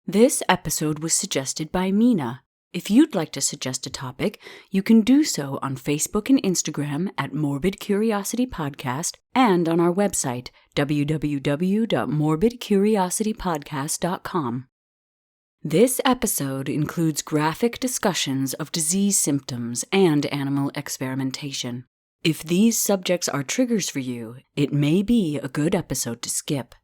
This episode was suggested by Mina. If you'd like to suggest a topic, you can do so on Facebook and Instagram at Morbid Curiosity Podcast and on our website, www.morbidcuriositypodcast.com. This episode includes graphic discussions of disease symptoms and animal experimentation. If these subjects are triggers for you, it may be a good episode to skip.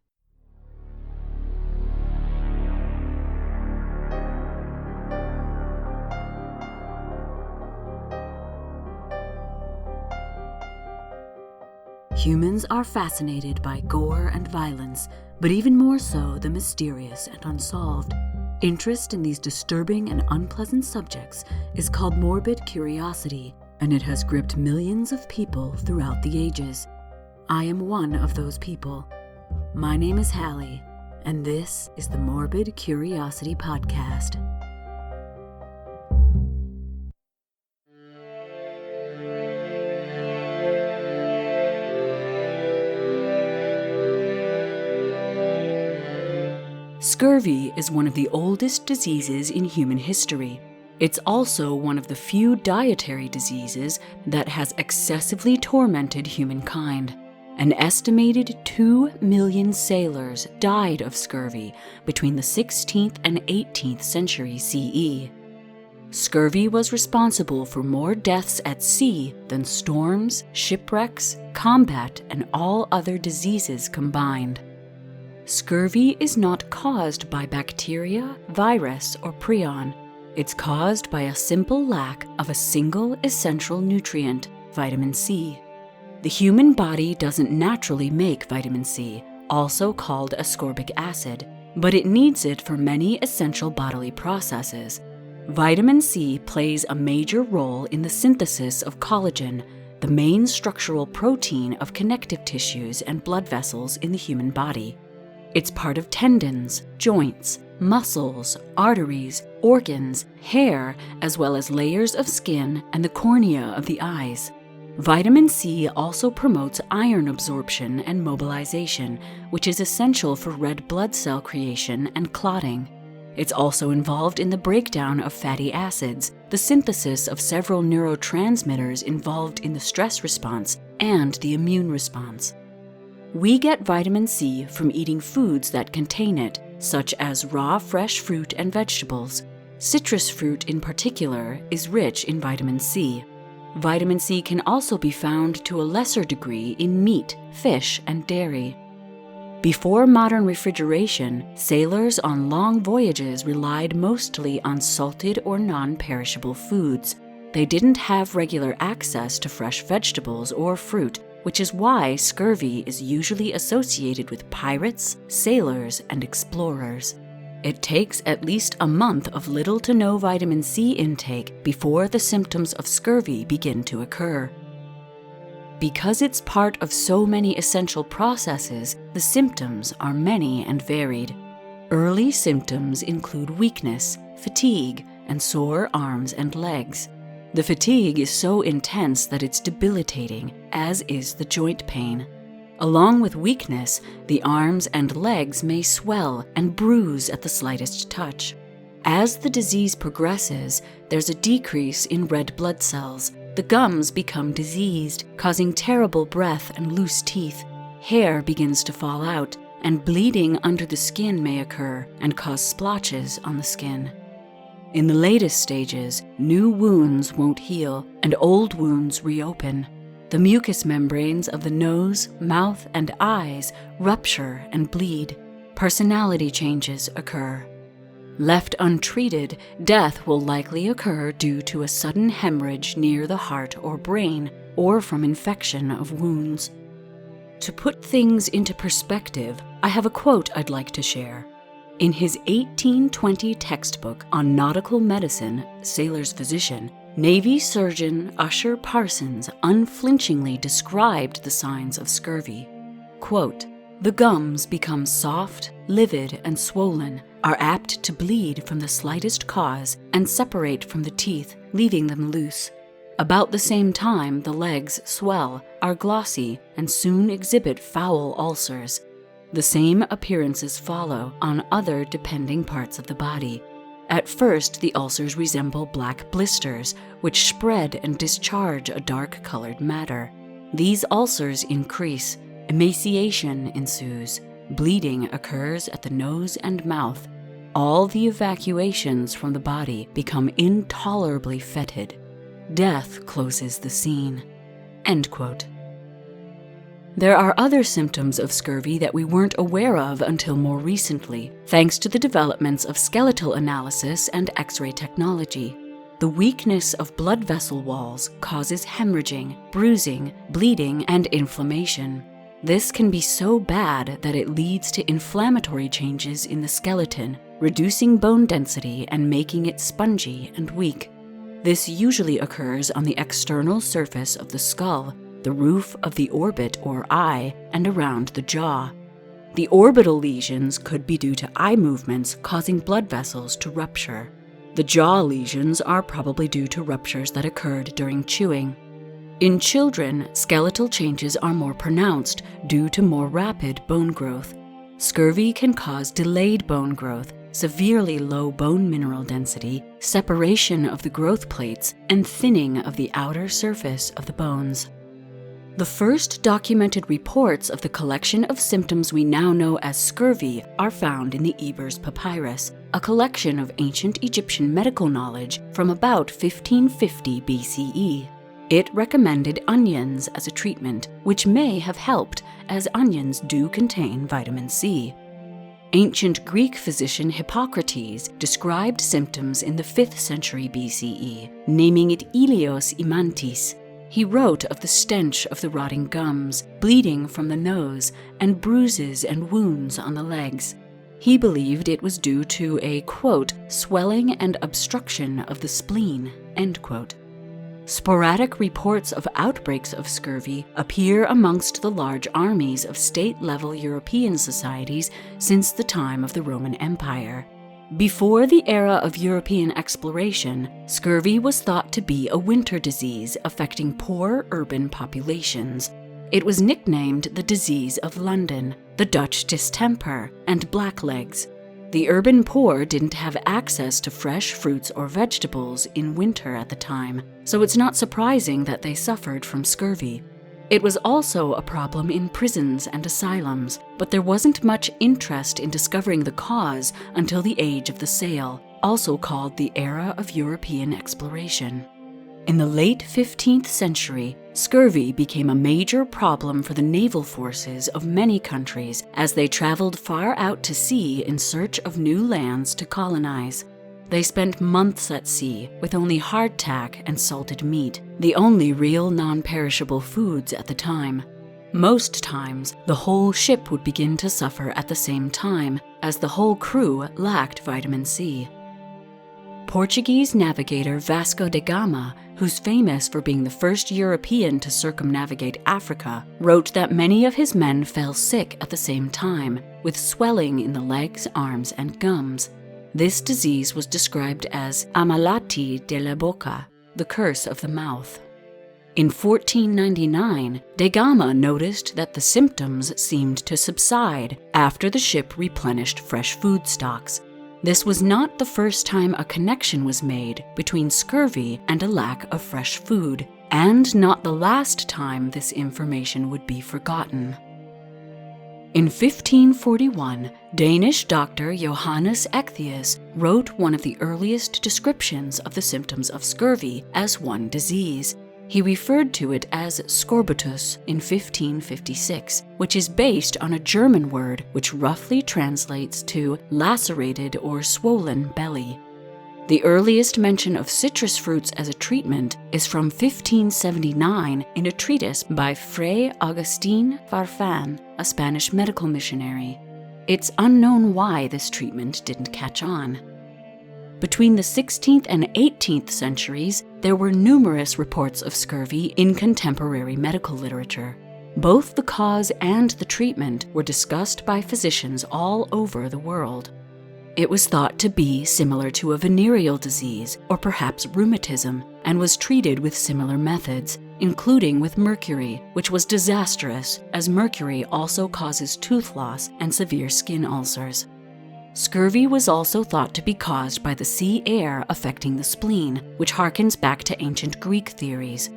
Humans are fascinated by gore and violence, but even more so the mysterious and unsolved. Interest in these disturbing and unpleasant subjects is called morbid curiosity, and it has gripped millions of people throughout the ages. I am one of those people. My name is Hallie, and this is the Morbid Curiosity Podcast. Scurvy is one of the oldest diseases in human history. It's also one of the few dietary diseases that has excessively tormented humankind. An estimated 2 million sailors died of scurvy between the 16th and 18th century CE. Scurvy was responsible for more deaths at sea than storms, shipwrecks, combat, and all other diseases combined. Scurvy is not caused by bacteria, virus, or prion. It's caused by a simple lack of a single essential nutrient, vitamin C. The human body doesn't naturally make vitamin C, also called ascorbic acid, but it needs it for many essential bodily processes. Vitamin C plays a major role in the synthesis of collagen, the main structural protein of connective tissues and blood vessels in the human body. It's part of tendons, joints, muscles, arteries, organs, hair, as well as layers of skin and the cornea of the eyes. Vitamin C also promotes iron absorption and mobilization, which is essential for red blood cell creation and clotting. It's also involved in the breakdown of fatty acids, the synthesis of several neurotransmitters involved in the stress response, and the immune response. We get vitamin C from eating foods that contain it, such as raw fresh fruit and vegetables. Citrus fruit in particular is rich in vitamin C. Vitamin C can also be found to a lesser degree in meat, fish, and dairy. Before modern refrigeration, sailors on long voyages relied mostly on salted or non-perishable foods. They didn't have regular access to fresh vegetables or fruit, which is why scurvy is usually associated with pirates, sailors, and explorers. It takes at least a month of little to no vitamin C intake before the symptoms of scurvy begin to occur. Because it's part of so many essential processes, the symptoms are many and varied. Early symptoms include weakness, fatigue, and sore arms and legs. The fatigue is so intense that it's debilitating, as is the joint pain. Along with weakness, the arms and legs may swell and bruise at the slightest touch. As the disease progresses, there's a decrease in red blood cells. The gums become diseased, causing terrible breath and loose teeth. Hair begins to fall out, and bleeding under the skin may occur and cause splotches on the skin. In the latest stages, new wounds won't heal, and old wounds reopen. The mucous membranes of the nose, mouth, and eyes rupture and bleed. Personality changes occur. Left untreated, death will likely occur due to a sudden hemorrhage near the heart or brain, or from infection of wounds. To put things into perspective, I have a quote I'd like to share. In his 1820 textbook on nautical medicine, Sailor's Physician, Navy surgeon Usher Parsons unflinchingly described the signs of scurvy. Quote, "The gums become soft, livid, and swollen, are apt to bleed from the slightest cause, and separate from the teeth, leaving them loose. About the same time, the legs swell, are glossy, and soon exhibit foul ulcers. The same appearances follow on other depending parts of the body. At first, the ulcers resemble black blisters, which spread and discharge a dark-colored matter. These ulcers increase, emaciation ensues, bleeding occurs at the nose and mouth. All the evacuations from the body become intolerably fetid. Death closes the scene." End quote. There are other symptoms of scurvy that we weren't aware of until more recently, thanks to the developments of skeletal analysis and X-ray technology. The weakness of blood vessel walls causes hemorrhaging, bruising, bleeding, and inflammation. This can be so bad that it leads to inflammatory changes in the skeleton, reducing bone density and making it spongy and weak. This usually occurs on the external surface of the skull, the roof of the orbit or eye, and around the jaw. The orbital lesions could be due to eye movements causing blood vessels to rupture. The jaw lesions are probably due to ruptures that occurred during chewing. In children, skeletal changes are more pronounced due to more rapid bone growth. Scurvy can cause delayed bone growth, severely low bone mineral density, separation of the growth plates, and thinning of the outer surface of the bones. The first documented reports of the collection of symptoms we now know as scurvy are found in the Ebers Papyrus, a collection of ancient Egyptian medical knowledge from about 1550 BCE. It recommended onions as a treatment, which may have helped, as onions do contain vitamin C. Ancient Greek physician Hippocrates described symptoms in the 5th century BCE, naming it ileos imantis. He wrote of the stench of the rotting gums, bleeding from the nose, and bruises and wounds on the legs. He believed it was due to a, quote, swelling and obstruction of the spleen, end quote. Sporadic reports of outbreaks of scurvy appear amongst the large armies of state-level European societies since the time of the Roman Empire. Before the era of European exploration, scurvy was thought to be a winter disease affecting poor urban populations. It was nicknamed the disease of London, the Dutch distemper, and blacklegs. The urban poor didn't have access to fresh fruits or vegetables in winter at the time, so it's not surprising that they suffered from scurvy. It was also a problem in prisons and asylums, but there wasn't much interest in discovering the cause until the Age of the Sail, also called the Era of European Exploration. In the late 15th century, scurvy became a major problem for the naval forces of many countries as they traveled far out to sea in search of new lands to colonize. They spent months at sea with only hardtack and salted meat, the only real non-perishable foods at the time. Most times, the whole ship would begin to suffer at the same time, as the whole crew lacked vitamin C. Portuguese navigator Vasco da Gama, who's famous for being the first European to circumnavigate Africa, wrote that many of his men fell sick at the same time, with swelling in the legs, arms, and gums. This disease was described as a malati de la boca, the curse of the mouth. In 1499, da Gama noticed that the symptoms seemed to subside after the ship replenished fresh food stocks. This was not the first time a connection was made between scurvy and a lack of fresh food, and not the last time this information would be forgotten. In 1541, Danish doctor Johannes Ectheus wrote one of the earliest descriptions of the symptoms of scurvy as one disease. He referred to it as scorbutus in 1556, which is based on a German word which roughly translates to lacerated or swollen belly. The earliest mention of citrus fruits as a treatment is from 1579 in a treatise by Fray Agustin Farfan, a Spanish medical missionary. It's unknown why this treatment didn't catch on. Between the 16th and 18th centuries, there were numerous reports of scurvy in contemporary medical literature. Both the cause and the treatment were discussed by physicians all over the world. It was thought to be similar to a venereal disease, or perhaps rheumatism, and was treated with similar methods, including with mercury, which was disastrous as mercury also causes tooth loss and severe skin ulcers. Scurvy was also thought to be caused by the sea air affecting the spleen, which harkens back to ancient Greek theories.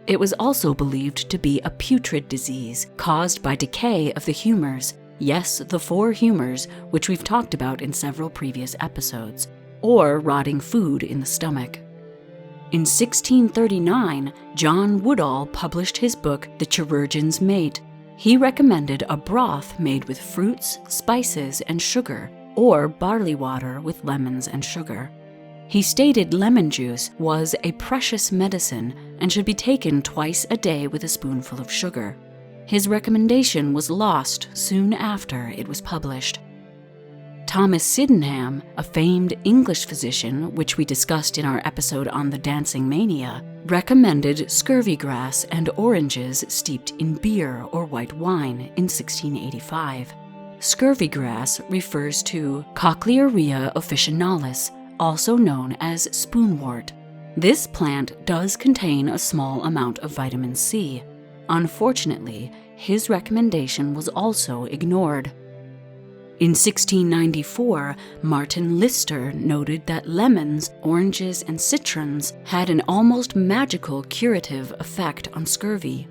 It was also believed to be a putrid disease caused by decay of the humors, yes, the 4 humors, which we've talked about in several previous episodes, or rotting food in the stomach. In 1639, John Woodall published his book, The Chirurgeon's Mate. He recommended a broth made with fruits, spices, and sugar, or barley water with lemons and sugar. He stated lemon juice was a precious medicine and should be taken twice a day with a spoonful of sugar. His recommendation was lost soon after it was published. Thomas Sydenham, a famed English physician, which we discussed in our episode on the dancing mania, recommended scurvy grass and oranges steeped in beer or white wine in 1685. Scurvy grass refers to Cochlearia officinalis, also known as spoonwort. This plant does contain a small amount of vitamin C. Unfortunately, his recommendation was also ignored. In 1694, Martin Lister noted that lemons, oranges, and citrons had an almost magical curative effect on scurvy.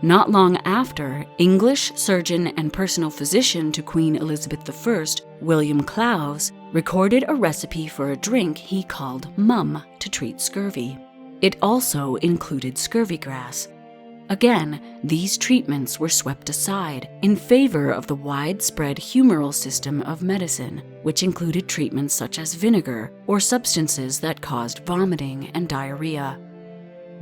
Not long after, English surgeon and personal physician to Queen Elizabeth I, William Clowes, recorded a recipe for a drink he called mum to treat scurvy. It also included scurvy grass. Again, these treatments were swept aside in favor of the widespread humoral system of medicine, which included treatments such as vinegar or substances that caused vomiting and diarrhea.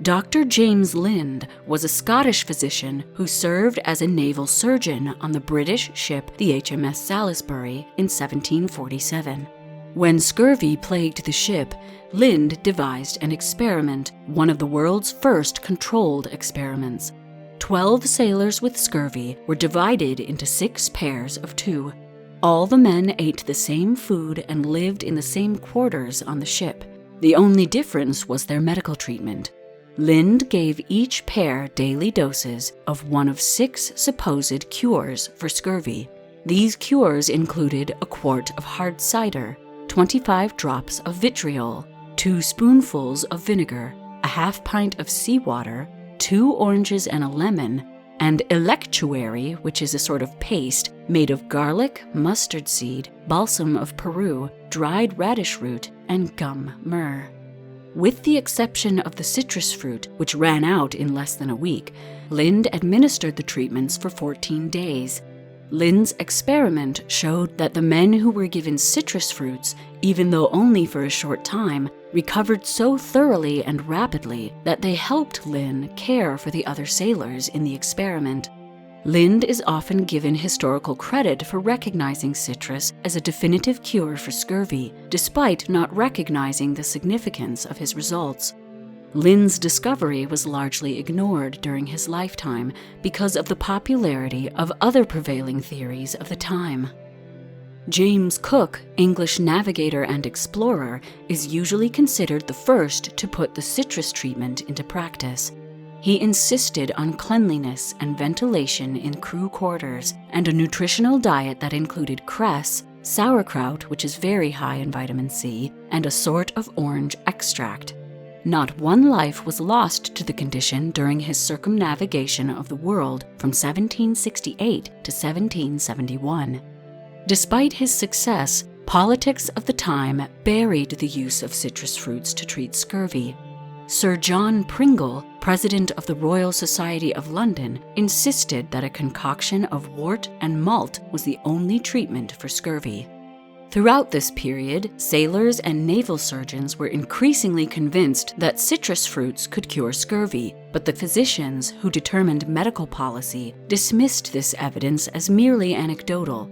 Dr. James Lind was a Scottish physician who served as a naval surgeon on the British ship the HMS Salisbury in 1747. When scurvy plagued the ship, Lind devised an experiment, one of the world's first controlled experiments. 12 sailors with scurvy were divided into 6 pairs of 2. All the men ate the same food and lived in the same quarters on the ship. The only difference was their medical treatment. Lind gave each pair daily doses of one of 6 supposed cures for scurvy. These cures included a quart of hard cider, 25 drops of vitriol, 2 spoonfuls of vinegar, a half pint of seawater, 2 oranges and a lemon, and electuary, which is a sort of paste made of garlic, mustard seed, balsam of Peru, dried radish root, and gum myrrh. With the exception of the citrus fruit, which ran out in less than a week, Lind administered the treatments for 14 days. Lind's experiment showed that the men who were given citrus fruits, even though only for a short time, recovered so thoroughly and rapidly that they helped Lind care for the other sailors in the experiment. Lind is often given historical credit for recognizing citrus as a definitive cure for scurvy, despite not recognizing the significance of his results. Lind's discovery was largely ignored during his lifetime because of the popularity of other prevailing theories of the time. James Cook, English navigator and explorer, is usually considered the first to put the citrus treatment into practice. He insisted on cleanliness and ventilation in crew quarters and a nutritional diet that included cress, sauerkraut, which is very high in vitamin C, and a sort of orange extract. Not one life was lost to the condition during his circumnavigation of the world from 1768 to 1771. Despite his success, politics of the time buried the use of citrus fruits to treat scurvy. Sir John Pringle, president of the Royal Society of London, insisted that a concoction of wort and malt was the only treatment for scurvy. Throughout this period, sailors and naval surgeons were increasingly convinced that citrus fruits could cure scurvy, but the physicians who determined medical policy dismissed this evidence as merely anecdotal.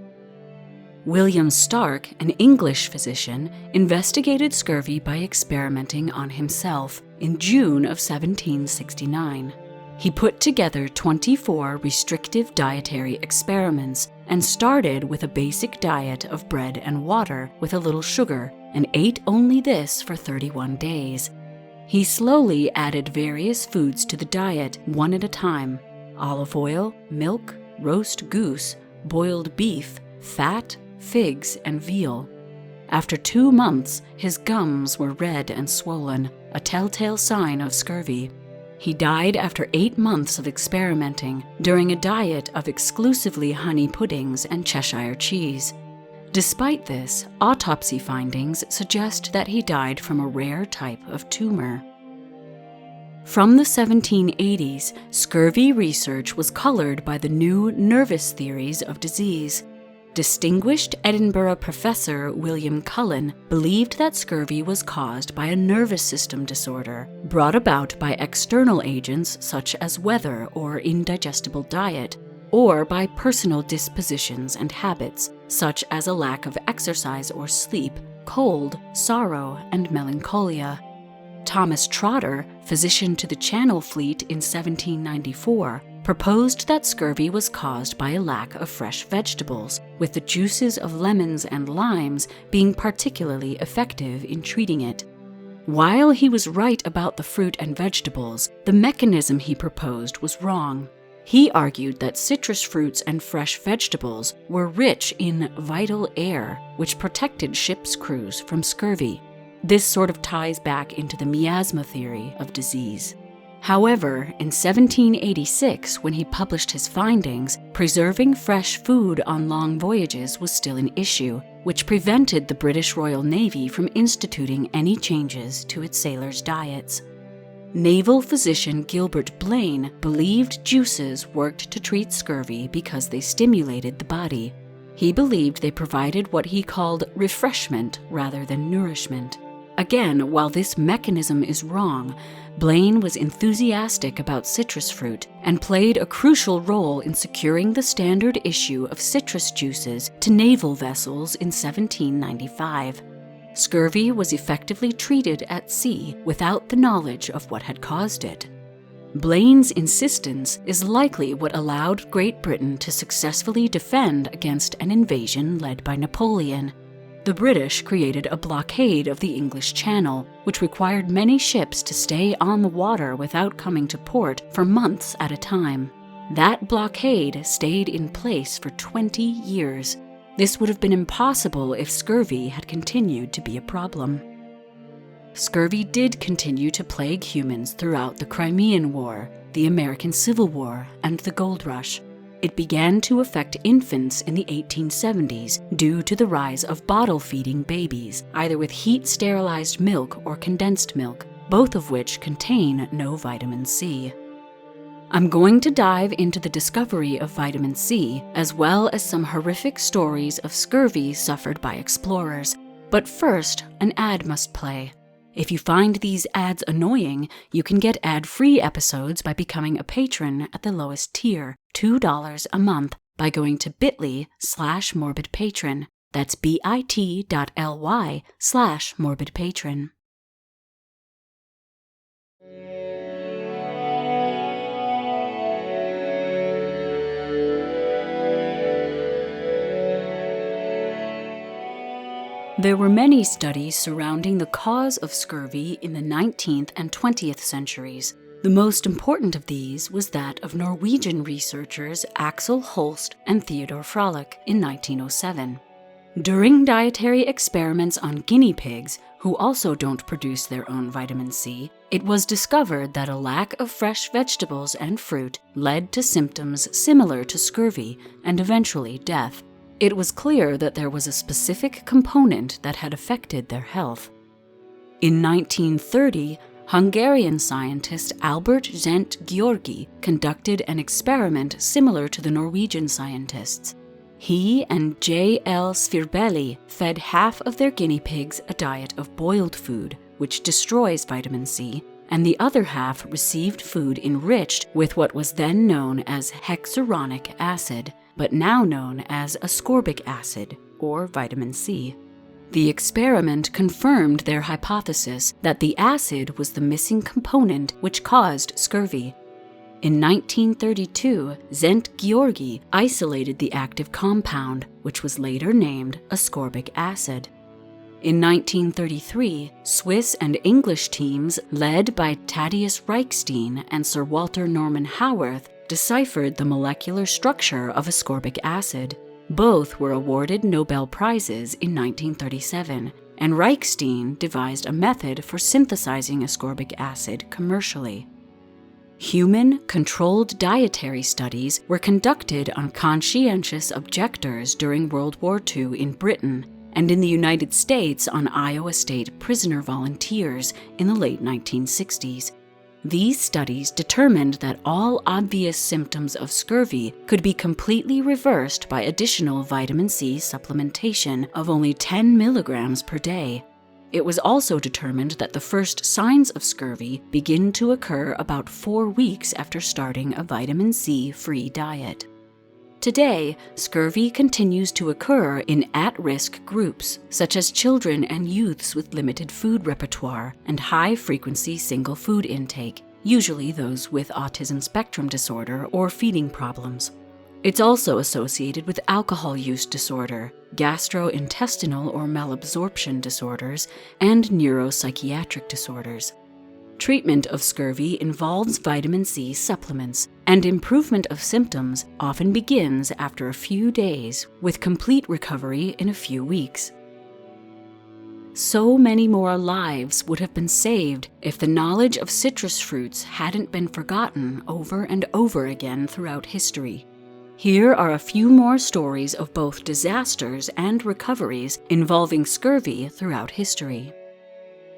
William Stark, an English physician, investigated scurvy by experimenting on himself in June of 1769. He put together 24 restrictive dietary experiments and started with a basic diet of bread and water with a little sugar and ate only this for 31 days. He slowly added various foods to the diet, one at a time: olive oil, milk, roast goose, boiled beef, fat, figs, and veal. After 2 months, his gums were red and swollen, a telltale sign of scurvy. He died after 8 months of experimenting, during a diet of exclusively honey puddings and Cheshire cheese. Despite this, autopsy findings suggest that he died from a rare type of tumor. From the 1780s, scurvy research was colored by the new nervous theories of disease. Distinguished Edinburgh professor William Cullen believed that scurvy was caused by a nervous system disorder brought about by external agents such as weather or indigestible diet, or by personal dispositions and habits, such as a lack of exercise or sleep, cold, sorrow, and melancholia. Thomas Trotter, physician to the Channel Fleet in 1794, proposed that scurvy was caused by a lack of fresh vegetables, with the juices of lemons and limes being particularly effective in treating it. While he was right about the fruit and vegetables, the mechanism he proposed was wrong. He argued that citrus fruits and fresh vegetables were rich in vital air, which protected ships' crews from scurvy. This sort of ties back into the miasma theory of disease. However, in 1786, when he published his findings, preserving fresh food on long voyages was still an issue, which prevented the British Royal Navy from instituting any changes to its sailors' diets. Naval physician Gilbert Blaine believed juices worked to treat scurvy because they stimulated the body. He believed they provided what he called refreshment rather than nourishment. Again, while this mechanism is wrong, Blaine was enthusiastic about citrus fruit and played a crucial role in securing the standard issue of citrus juices to naval vessels in 1795. Scurvy was effectively treated at sea without the knowledge of what had caused it. Blaine's insistence is likely what allowed Great Britain to successfully defend against an invasion led by Napoleon. The British created a blockade of the English Channel, which required many ships to stay on the water without coming to port for months at a time. That blockade stayed in place for 20 years. This would have been impossible if scurvy had continued to be a problem. Scurvy did continue to plague humans throughout the Crimean War, the American Civil War, and the Gold Rush. It began to affect infants in the 1870s due to the rise of bottle-feeding babies, either with heat-sterilized milk or condensed milk, both of which contain no vitamin C. I'm going to dive into the discovery of vitamin C, as well as some horrific stories of scurvy suffered by explorers. But first, an ad must play. If you find these ads annoying, you can get ad-free episodes by becoming a patron at the lowest tier, $2 a month, by going to bit.ly/morbidpatron. That's bit.ly/morbidpatron. There were many studies surrounding the cause of scurvy in the 19th and 20th centuries. The most important of these was that of Norwegian researchers Axel Holst and Theodor Frolic in 1907. During dietary experiments on guinea pigs, who also don't produce their own vitamin C, it was discovered that a lack of fresh vegetables and fruit led to symptoms similar to scurvy and eventually death. It was clear that there was a specific component that had affected their health. In 1930, Hungarian scientist Albert Szent-Györgyi conducted an experiment similar to the Norwegian scientists. He and J.L. Svirbeli fed half of their guinea pigs a diet of boiled food, which destroys vitamin C, and the other half received food enriched with what was then known as hexuronic acid, but now known as ascorbic acid, or vitamin C. The experiment confirmed their hypothesis that the acid was the missing component which caused scurvy. In 1932, Szent-Györgyi isolated the active compound, which was later named ascorbic acid. In 1933, Swiss and English teams led by Thaddeus Reichstein and Sir Walter Norman Haworth deciphered the molecular structure of ascorbic acid. Both were awarded Nobel Prizes in 1937, and Reichstein devised a method for synthesizing ascorbic acid commercially. Human, controlled dietary studies were conducted on conscientious objectors during World War II in Britain, and in the United States on Iowa State prisoner volunteers in the late 1960s. These studies determined that all obvious symptoms of scurvy could be completely reversed by additional vitamin C supplementation of only 10 milligrams per day. It was also determined that the first signs of scurvy begin to occur about 4 weeks after starting a vitamin C-free diet. Today, scurvy continues to occur in at-risk groups, such as children and youths with limited food repertoire and high-frequency single food intake, usually those with autism spectrum disorder or feeding problems. It's also associated with alcohol use disorder, gastrointestinal or malabsorption disorders, and neuropsychiatric disorders. Treatment of scurvy involves vitamin C supplements, and improvement of symptoms often begins after a few days, with complete recovery in a few weeks. So many more lives would have been saved if the knowledge of citrus fruits hadn't been forgotten over and over again throughout history. Here are a few more stories of both disasters and recoveries involving scurvy throughout history.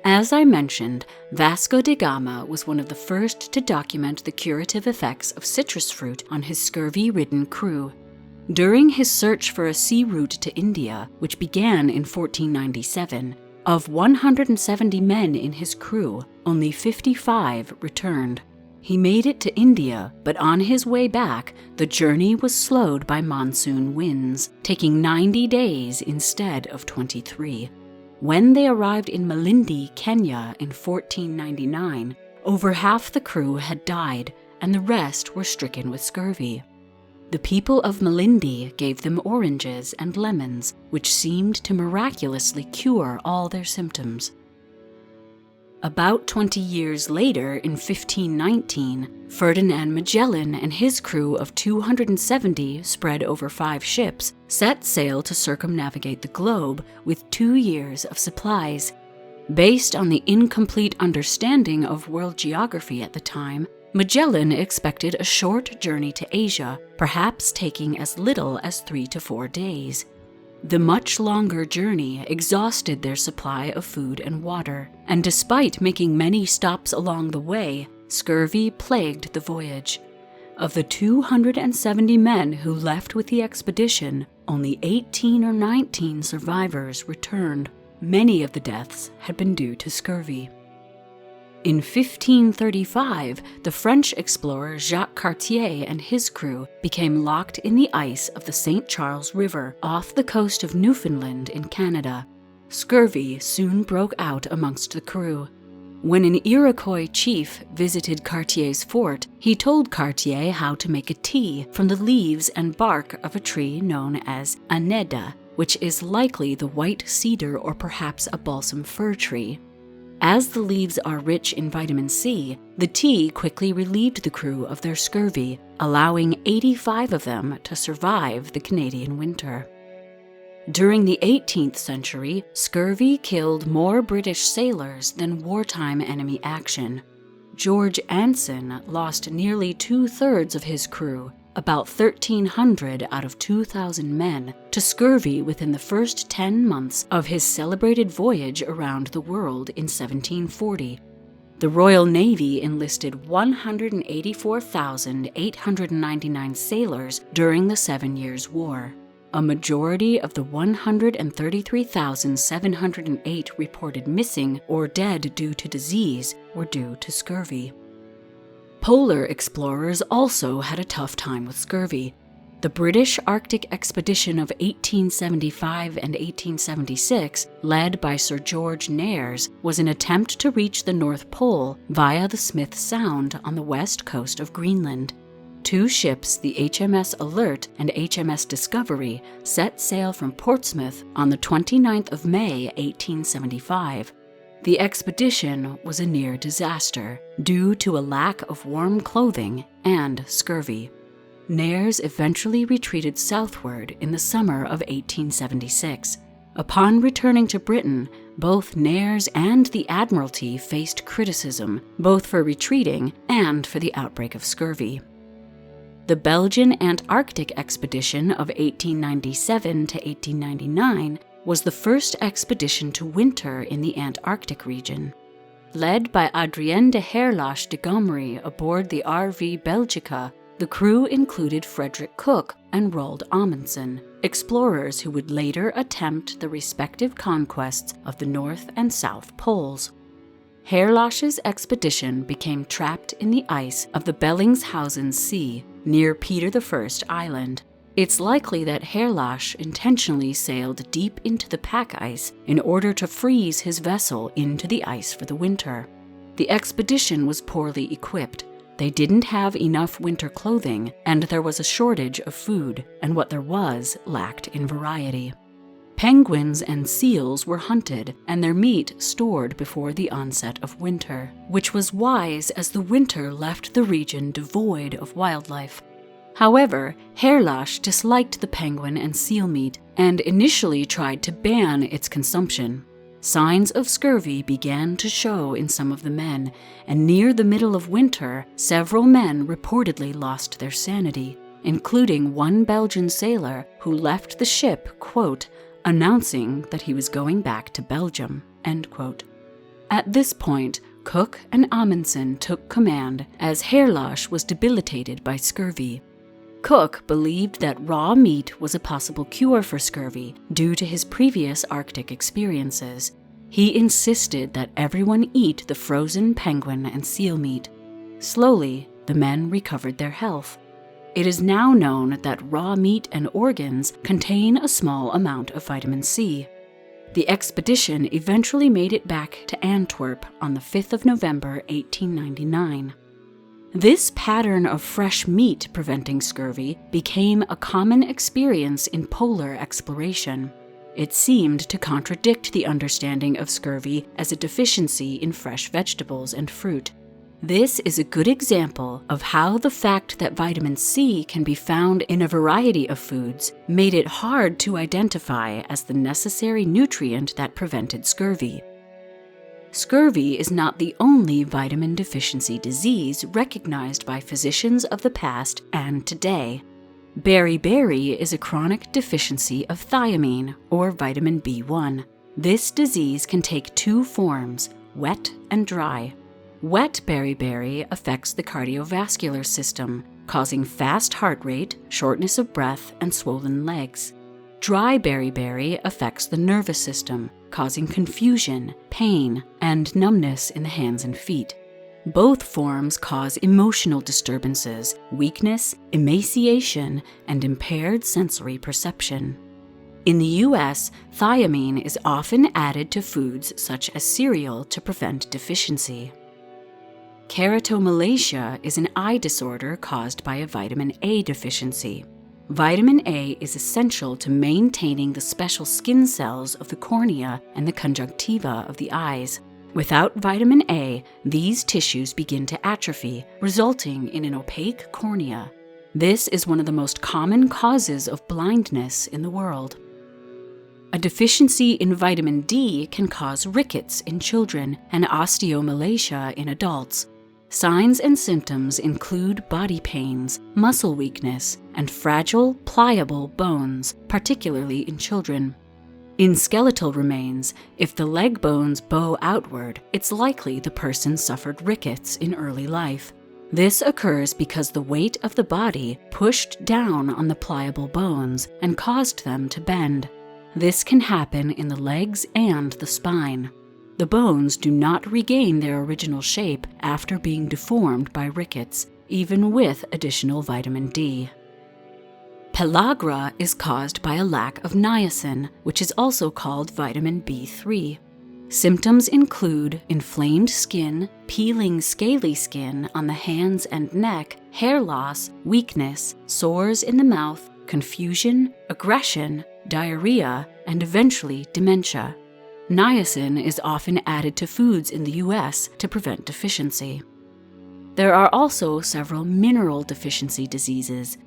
As I mentioned, Vasco da Gama was one of the first to document the curative effects of citrus fruit on his scurvy-ridden crew. During his search for a sea route to India, which began in 1497, of 170 men in his crew, only 55 returned. He made it to India, but on his way back, the journey was slowed by monsoon winds, taking 90 days instead of 23. When they arrived in Malindi, Kenya in 1499, over half the crew had died and the rest were stricken with scurvy. The people of Malindi gave them oranges and lemons, which seemed to miraculously cure all their symptoms. About 20 years later, in 1519, Ferdinand Magellan and his crew of 270 spread over 5 ships set sail to circumnavigate the globe with 2 years of supplies. Based on the incomplete understanding of world geography at the time, Magellan expected a short journey to Asia, perhaps taking as little as 3 to 4 days. The much longer journey exhausted their supply of food and water, and despite making many stops along the way, scurvy plagued the voyage. Of the 270 men who left with the expedition, only 18 or 19 survivors returned. Many of the deaths had been due to scurvy. In 1535, the French explorer Jacques Cartier and his crew became locked in the ice of the St. Charles River off the coast of Newfoundland in Canada. Scurvy soon broke out amongst the crew. When an Iroquois chief visited Cartier's fort, he told Cartier how to make a tea from the leaves and bark of a tree known as aneda, which is likely the white cedar or perhaps a balsam fir tree. As the leaves are rich in vitamin C, the tea quickly relieved the crew of their scurvy, allowing 85 of them to survive the Canadian winter. During the 18th century, scurvy killed more British sailors than wartime enemy action. George Anson lost nearly 2/3 of his crew, about 1,300 out of 2,000 men, to scurvy within the first 10 months of his celebrated voyage around the world in 1740. The Royal Navy enlisted 184,899 sailors during the 7 Years' War. A majority of the 133,708 reported missing or dead due to disease were due to scurvy. Polar explorers also had a tough time with scurvy. The British Arctic expedition of 1875 and 1876, led by Sir George Nares, was an attempt to reach the North Pole via the Smith Sound on the west coast of Greenland. 2 ships, the HMS Alert and HMS Discovery, set sail from Portsmouth on the 29th of May, 1875. The expedition was a near disaster due to a lack of warm clothing and scurvy. Nares eventually retreated southward in the summer of 1876. Upon returning to Britain, both Nares and the Admiralty faced criticism, both for retreating and for the outbreak of scurvy. The Belgian Antarctic expedition of 1897 to 1899 was the first expedition to winter in the Antarctic region. Led by Adrien de Herlache de Gomery aboard the RV Belgica, the crew included Frederick Cook and Roald Amundsen, explorers who would later attempt the respective conquests of the North and South Poles. Herlache's expedition became trapped in the ice of the Bellingshausen Sea near Peter I Island. It's likely that Herlache intentionally sailed deep into the pack ice in order to freeze his vessel into the ice for the winter. The expedition was poorly equipped. They didn't have enough winter clothing, and there was a shortage of food, and what there was lacked in variety. Penguins and seals were hunted, and their meat stored before the onset of winter, which was wise as the winter left the region devoid of wildlife. However, Herlache disliked the penguin and seal meat and initially tried to ban its consumption. Signs of scurvy began to show in some of the men, and near the middle of winter, several men reportedly lost their sanity, including one Belgian sailor who left the ship, quote, announcing that he was going back to Belgium, end quote. At this point, Cook and Amundsen took command as Herlache was debilitated by scurvy. Cook believed that raw meat was a possible cure for scurvy due to his previous Arctic experiences. He insisted that everyone eat the frozen penguin and seal meat. Slowly, the men recovered their health. It is now known that raw meat and organs contain a small amount of vitamin C. The expedition eventually made it back to Antwerp on the 5th of November, 1899. This pattern of fresh meat preventing scurvy became a common experience in polar exploration. It seemed to contradict the understanding of scurvy as a deficiency in fresh vegetables and fruit. This is a good example of how the fact that vitamin C can be found in a variety of foods made it hard to identify as the necessary nutrient that prevented scurvy. Scurvy is not the only vitamin deficiency disease recognized by physicians of the past and today. Beriberi is a chronic deficiency of thiamine, or vitamin B1. This disease can take 2 forms, wet and dry. Wet beriberi affects the cardiovascular system, causing fast heart rate, shortness of breath, and swollen legs. Dry beriberi affects the nervous system, causing confusion, pain, and numbness in the hands and feet. Both forms cause emotional disturbances, weakness, emaciation, and impaired sensory perception. In the U.S., thiamine is often added to foods such as cereal to prevent deficiency. Keratomalacia is an eye disorder caused by a vitamin A deficiency. Vitamin A is essential to maintaining the special skin cells of the cornea and the conjunctiva of the eyes. Without vitamin A, these tissues begin to atrophy, resulting in an opaque cornea. This is one of the most common causes of blindness in the world. A deficiency in vitamin D can cause rickets in children and osteomalacia in adults. Signs and symptoms include body pains, muscle weakness, and fragile, pliable bones, particularly in children. In skeletal remains, if the leg bones bow outward, it's likely the person suffered rickets in early life. This occurs because the weight of the body pushed down on the pliable bones and caused them to bend. This can happen in the legs and the spine. The bones do not regain their original shape after being deformed by rickets, even with additional vitamin D. Pellagra is caused by a lack of niacin, which is also called vitamin B3. Symptoms include inflamed skin, peeling scaly skin on the hands and neck, hair loss, weakness, sores in the mouth, confusion, aggression, diarrhea, and eventually dementia. Niacin is often added to foods in the US to prevent deficiency. There are also several mineral deficiency diseases.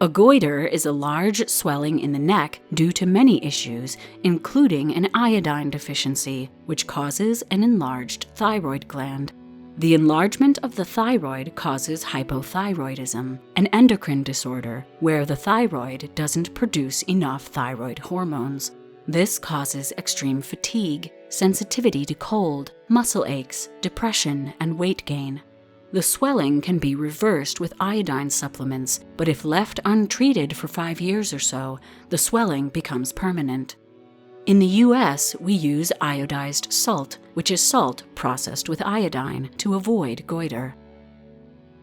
A goiter is a large swelling in the neck due to many issues, including an iodine deficiency, which causes an enlarged thyroid gland. The enlargement of the thyroid causes hypothyroidism, an endocrine disorder where the thyroid doesn't produce enough thyroid hormones. This causes extreme fatigue, sensitivity to cold, muscle aches, depression, and weight gain. The swelling can be reversed with iodine supplements, but if left untreated for 5 years or so, the swelling becomes permanent. In the US, we use iodized salt, which is salt processed with iodine, to avoid goiter.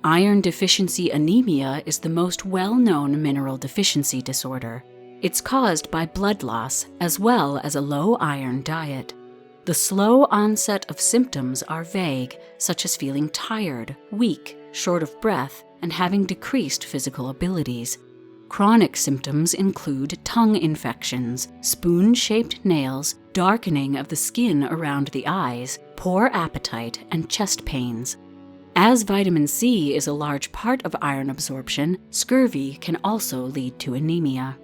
Iron deficiency anemia is the most well-known mineral deficiency disorder. It's caused by blood loss as well as a low iron diet. The slow onset of symptoms are vague, such as feeling tired, weak, short of breath, and having decreased physical abilities. Chronic symptoms include tongue infections, spoon-shaped nails, darkening of the skin around the eyes, poor appetite, and chest pains. As vitamin C is a large part of iron absorption, scurvy can also lead to anemia.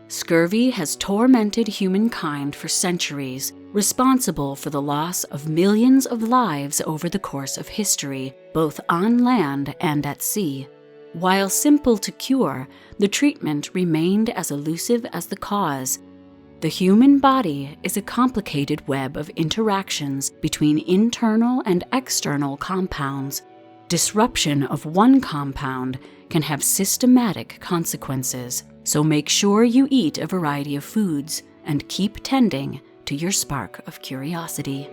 Scurvy has tormented humankind for centuries, responsible for the loss of millions of lives over the course of history, both on land and at sea. While simple to cure, the treatment remained as elusive as the cause. The human body is a complicated web of interactions between internal and external compounds. Disruption of one compound can have systematic consequences, so make sure you eat a variety of foods and keep tending to your spark of curiosity.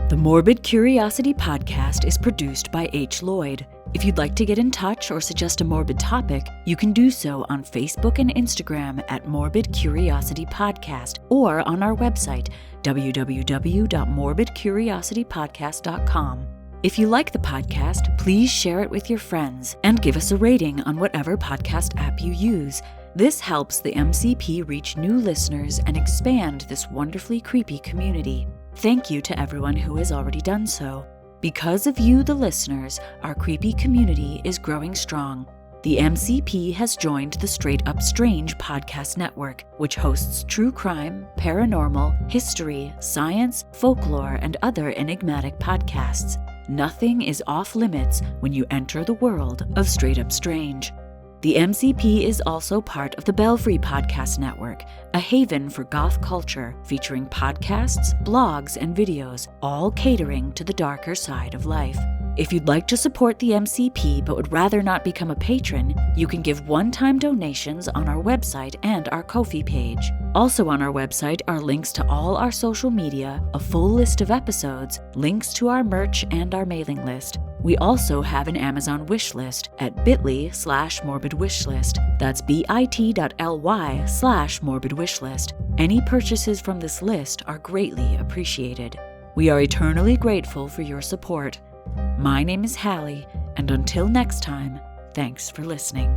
The Morbid Curiosity podcast is produced by H. Lloyd. If you'd like to get in touch or suggest a morbid topic, you can do so on Facebook and Instagram at Morbid Curiosity Podcast or on our website, www.morbidcuriositypodcast.com. If you like the podcast, please share it with your friends and give us a rating on whatever podcast app you use. This helps the MCP reach new listeners and expand this wonderfully creepy community. Thank you to everyone who has already done so. Because of you, the listeners, our creepy community is growing strong. The MCP has joined the Straight Up Strange podcast network, which hosts true crime, paranormal, history, science, folklore, and other enigmatic podcasts. Nothing is off limits when you enter the world of Straight Up Strange. The MCP is also part of the Belfry Podcast Network, a haven for goth culture featuring podcasts, blogs, and videos, all catering to the darker side of life. If you'd like to support the MCP but would rather not become a patron, you can give one-time donations on our website and our Ko-fi page. Also on our website are links to all our social media, a full list of episodes, links to our merch, and our mailing list. We also have an Amazon wish list at bit.ly/morbidwishlist. That's bit.ly/morbidwishlist. Any purchases from this list are greatly appreciated. We are eternally grateful for your support. My name is Hallie, and until next time, thanks for listening.